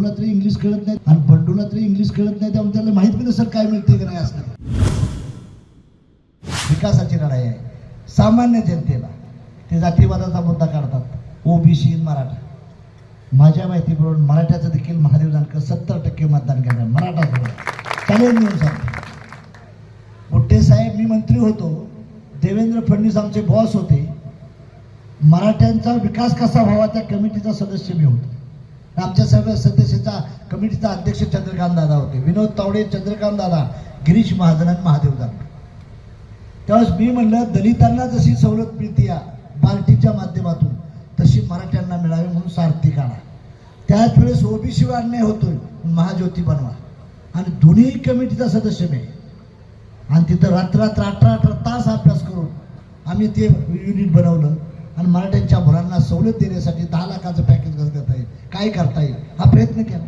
बंडूला तरी इंग्लिश कळत नाही आणि बंडूला तरी इंग्लिश कळत नाही त्यामुळे त्याला माहित नाही सर काय मिळते की नाही असणार. विकासाची लढाई आहे. सामान्य जनतेला ते जातीवादाचा मुद्दा काढतात. ओबीसी मराठा. माझ्या माहितीप्रमाणे मराठ्याचं देखील महादेव जानकर 70% मतदान केलं. मराठा चालेल म्हणून सांगतो. मोठे साहेब मी मंत्री होतो, देवेंद्र फडणवीस आमचे बॉस होते. मराठ्यांचा विकास कसा व्हावा त्या कमिटीचा सदस्य मी होतो. आमच्या सर्व सदस्याचा कमिटीचा अध्यक्ष चंद्रकांत दादा होते, विनोद तावडे, चंद्रकांत दादा, गिरीश महाजन आणि महादेव जानकर. त्यावेळेस मी म्हणलं दलितांना जशी सवलत मिळते या पार्टीच्या माध्यमातून तशी मराठ्यांना मिळावी म्हणून सारथी काढा. त्याच वेळेस ओबीसी अन्याय होतोय, महाज्योती बनवा. आणि दोन्ही कमिटीचा सदस्य मी आणि तिथं रात्र 18 तास अभ्यास करून आम्ही ते युनिट बनवलं आणि मराठ्यांच्या मुलांना सवलत देण्यासाठी 10 लाखाचं पॅकेज कसं करता येईल, काय करता येईल हा प्रयत्न केला.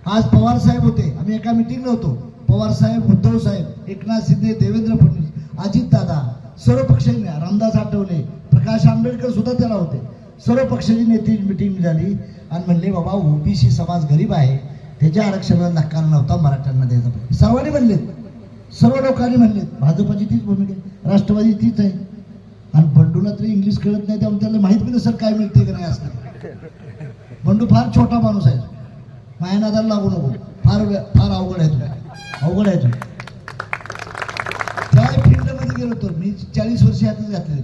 आज पवार साहेब होते, आम्ही एका मिटिंगला होतो. पवार साहेब, उद्धव साहेब, एकनाथ शिंदे, देवेंद्र फडणवीस, अजित दादा, सर्व पक्षांनी, रामदास आठवले, प्रकाश आंबेडकर सुद्धा त्याला होते. सर्व पक्षाची नेते मिटिंग झाली आणि म्हणले बाबा ओबीसी समाज गरीब आहे, त्याच्या आरक्षणाला नकार नव्हता मराठ्यांना द्यायचा पाहिजे. सर्वांनी म्हणले, सर्व लोकांनी म्हणले. भाजपची तीच भूमिका आहे, राष्ट्रवादी तीच आहे. आणि बंडूला तरी इंग्लिश कळत नाही त्यामुळे त्याला माहित नाही सर काय मिळते की नाही असणार. बंडू फार छोटा माणूस आहे, मायानादाला लागू नको. फार फार अवघड आहे तुला, अवघड आहे तुला. त्या फील्डमध्ये गेलो तर मी 40 वर्ष यातच घातले.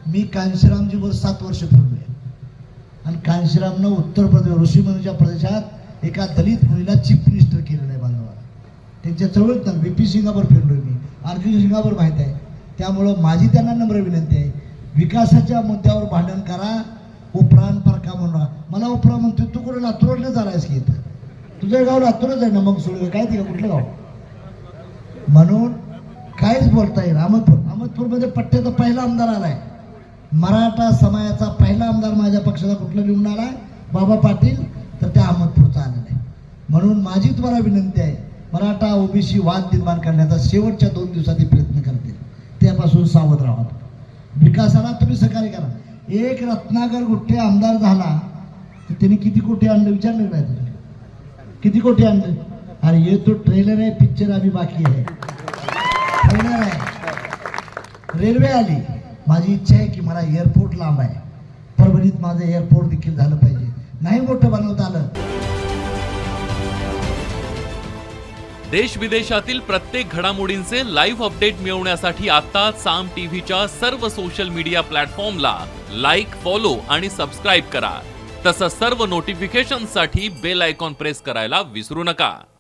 मी कांशीरामजीवर 7 वर्ष फिरलोय आणि कांशीरामनं उत्तर प्रदेश ऋषीमुनीच्या प्रदेशात एका दलित मुलीला चीफ मिनिस्टर केलेलं आहे बांधवाला. त्यांच्या चळवळीत VP सिंगावर फिरलोय मी, अर्जुन सिंगावर माहीत आहे. त्यामुळं माझी त्यांना नम्र विनंती आहे, विकासाच्या मुद्द्यावर भांडण करा. उपरान परका म्हणा, मला उपरा म्हणतो तू कुठे लातूरला झालायस की इथं, तुझं गाव लातूरच आहे ना, मग सोडलं काय ते कुठलं गाव म्हणून काहीच बोलता येईल. अहमदपूरमध्ये पट्ट्याचा पहिला आमदार आलाय, मराठा समाजाचा पहिला आमदार माझ्या पक्षाचा कुठला निवडून आलाय, बाबा पाटील, तर त्या अहमदपूरचा आलेला आहे. म्हणून माझी तुम्हाला विनंती आहे, मराठा ओबीसी वाद निर्माण करण्याचा शेवटच्या 2 दिवसात प्रयत्न करतील, त्यापासून सावध राहा. विकासाला तुम्ही सहकार्य करा. एक रत्नाकर गुट्टे आमदार झाला तर त्यांनी किती कोटी आणलं विचारलं नाही तुझं, किती कोटी आणलं. अरे ये तो ट्रेलर आहे, पिक्चर अभी बाकी आहे. ट्रेलर आहे. रेल्वे आली. माझी इच्छा आहे की मला एअरपोर्ट लांब आहे, परभणीत माझं एअरपोर्ट देखील झालं पाहिजे. नाही मोठं बनवता आलं. देश विदेशातील प्रत्येक घडामोडींचे लाईव्ह अपडेट मिळवण्यासाठी आता साम टीव्हीच्या सर्व सोशल मीडिया प्लॅटफॉर्मला लाईक, फॉलो आणि सबस्क्राईब करा. तसंच सर्व नोटिफिकेशनसाठी बेल आयकॉन प्रेस करायला विसरू नका.